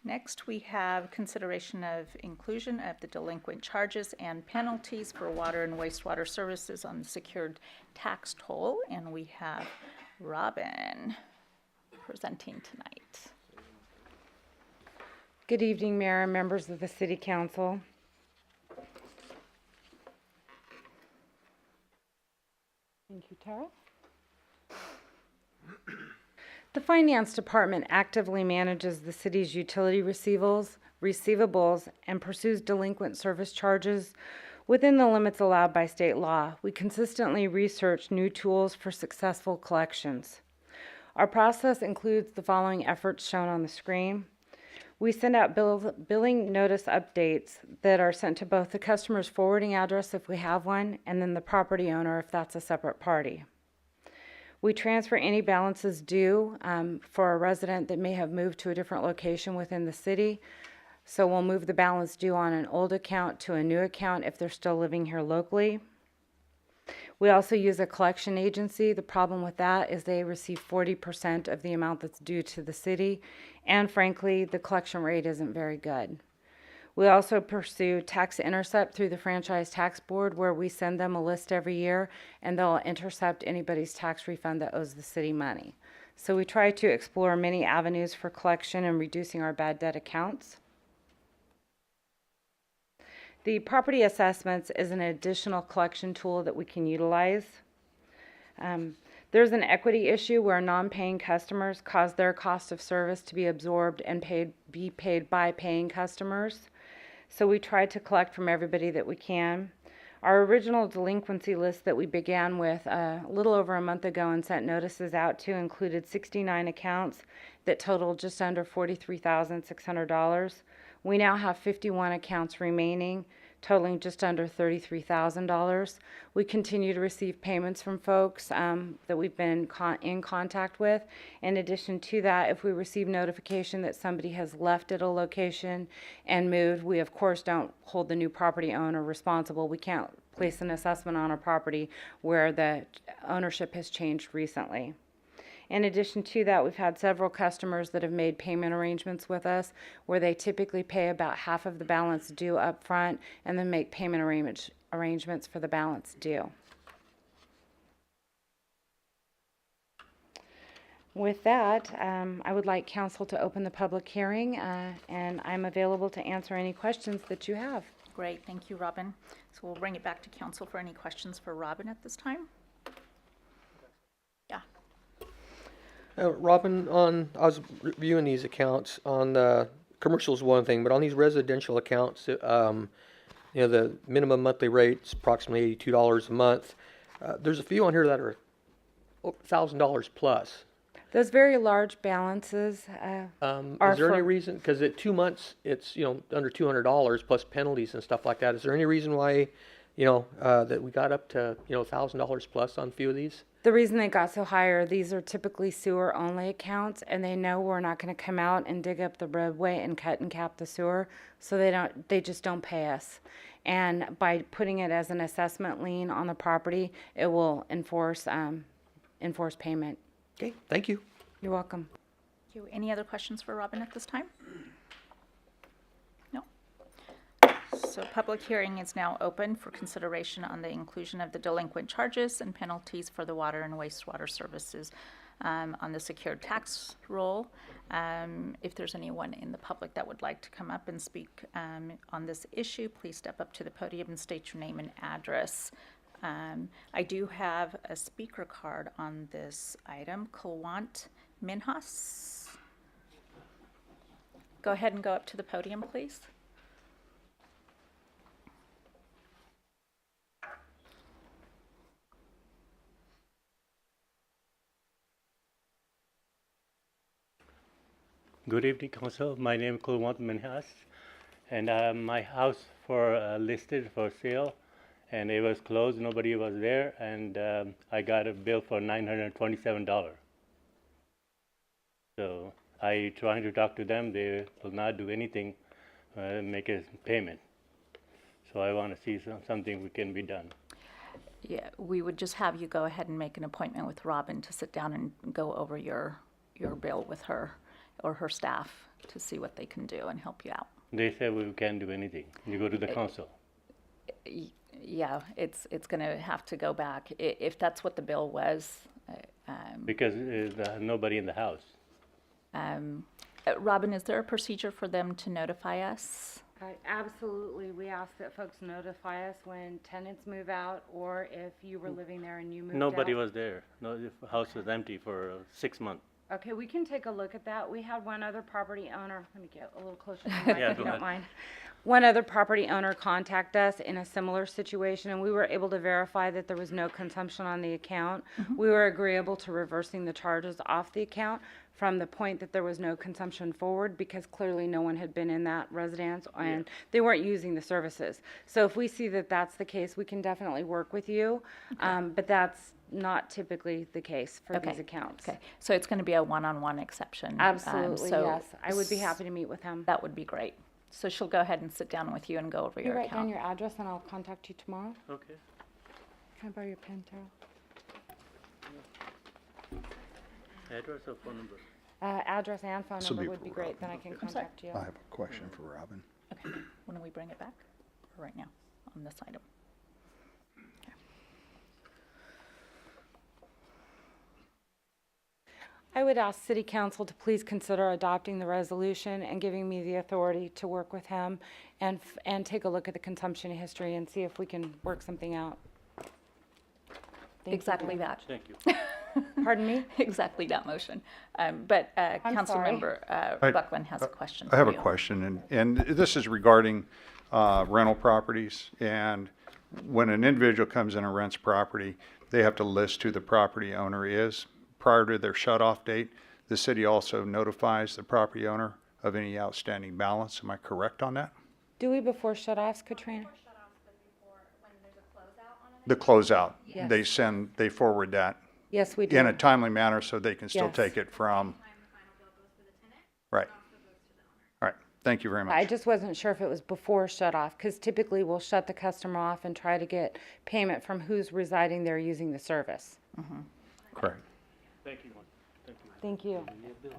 Next, we have consideration of inclusion of the delinquent charges and penalties for water and wastewater services on the secured tax toll, and we have Robin presenting tonight. Good evening, Mayor and members of the City Council. Thank you, Tara. The Finance Department actively manages the city's utility receivables, and pursues delinquent service charges within the limits allowed by state law. We consistently research new tools for successful collections. Our process includes the following efforts shown on the screen. We send out billing notice updates that are sent to both the customer's forwarding address if we have one, and then the property owner if that's a separate party. We transfer any balances due for a resident that may have moved to a different location within the city. So we'll move the balance due on an old account to a new account if they're still living here locally. We also use a collection agency. The problem with that is they receive 40% of the amount that's due to the city, and frankly, the collection rate isn't very good. We also pursue tax intercept through the Franchise Tax Board, where we send them a list every year, and they'll intercept anybody's tax refund that owes the city money. So we try to explore many avenues for collection and reducing our bad debt accounts. The property assessments is an additional collection tool that we can utilize. There's an equity issue where non-paying customers cause their cost of service to be absorbed and be paid by paying customers. So we try to collect from everybody that we can. Our original delinquency list that we began with a little over a month ago and sent notices out to included 69 accounts that totaled just under $43,600. We now have 51 accounts remaining, totaling just under $33,000. We continue to receive payments from folks that we've been in contact with. In addition to that, if we receive notification that somebody has left at a location and moved, we of course don't hold the new property owner responsible. We can't place an assessment on a property where the ownership has changed recently. In addition to that, we've had several customers that have made payment arrangements with us where they typically pay about half of the balance due up front and then make payment arrangements for the balance due. With that, I would like council to open the public hearing, and I'm available to answer any questions that you have. Great, thank you, Robin. So we'll bring it back to council for any questions for Robin at this time. Yeah. Robin, I was reviewing these accounts on commercial is one thing, but on these residential accounts, the minimum monthly rate is approximately $82 a month. There's a few on here that are $1,000 plus. Those very large balances are is there any reason, because at 2 months it's under $200 plus penalties and stuff like that. Is there any reason why that we got up to $1,000 plus on a few of these? The reason they got so high, these are typically sewer only accounts, and they know we're not going to come out and dig up the roadway and cut and cap the sewer, so they just don't pay us. And by putting it as an assessment lien on the property, it will enforce payment. Okay, thank you. You're welcome. Thank you. Any other questions for Robin at this time? No. So public hearing is now open for consideration on the inclusion of the delinquent charges and penalties for the water and wastewater services on the secured tax roll. If there's anyone in the public that would like to come up and speak on this issue, please step up to the podium and state your name and address. I do have a speaker card on this item. Kulwant Minhas. Go ahead and go up to the podium, please. Good evening, Council. My name is Kulwant Minhas, and my house listed for sale, and it was closed. Nobody was there, and I got a bill for $927. So I trying to talk to them. They will not do anything, make a payment. So I want to see something can be done. Yeah, we would just have you go ahead and make an appointment with Robin to sit down and go over your bill with her or her staff. to see what they can do and help you out. They said we can't do anything. You go to the council. Yeah, it's going to have to go back. If that's what the bill was. Because there's nobody in the house. Robin, is there a procedure for them to notify us? Absolutely. We ask that folks notify us when tenants move out or if you were living there and you moved out. Nobody was there. No, the house was empty for 6 months. Okay, we can take a look at that. We had one other property owner, let me get a little closer to the mic Yeah, if go you don't ahead. mind. One other property owner contact us in a similar situation, and we were able to verify that there was no consumption on the account. We were agreeable to reversing the charges off the account from the point that there was no consumption forward, because clearly no one had been in that residence and they weren't using the services. So if we see that that's the case, we can definitely work with you, but that's not typically the case for these accounts. Okay, so it's going to be a one-on-one exception. Absolutely, so yes. I would be happy to meet with him. That would be great. So she'll go ahead and sit down with you and go over You your write down account. your address and I'll contact you tomorrow. Okay. Can I borrow your pen, Tara? Address or phone number? Address and phone This will number be would be for great, then I Robin. can I'm sorry? contact you. I have a question for Robin. Okay, when do we bring it back? Or right now, on this item? I would ask City Council to please consider adopting the resolution and giving me the authority to work with him and take a look at the consumption history and see if we can work something out. Thank you Exactly very that. Thank you. much. Pardon me? Exactly that motion. But sorry. Councilmember Buckland has a question I have for a you. question, and this is regarding rental properties. And when an individual comes in and rents property, they have to list who the property owner is. Prior to their shut-off date, the city also notifies the property owner of any outstanding balance. Am I correct on that? Do we before shut-offs, Katrina? The closeout, Yes. they forward that Yes, we do. in a timely manner so they can still Yes. take it from. Right. All right, thank you very I much. just wasn't sure if it was before shut-off, because typically we'll shut the customer off and try to get payment from who's residing there using the service. Correct. Thank you. Thank you. Thank you.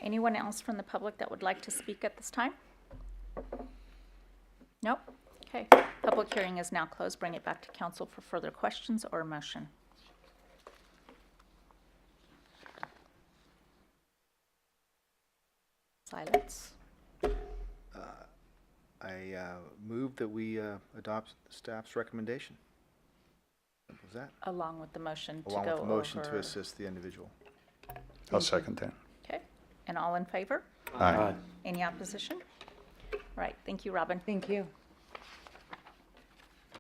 Anyone else from the public that would like to speak at this time? Nope. Okay. Public hearing is now closed. Bring it back to council for further questions or motion. Silence. I move that we adopt staff's recommendation. Simple as that. Along with the motion to go Along over. with the motion to assist the individual. I'll second that. Okay. And all in favor? Aye. Any opposition? All right. Thank you, Robin. Thank you.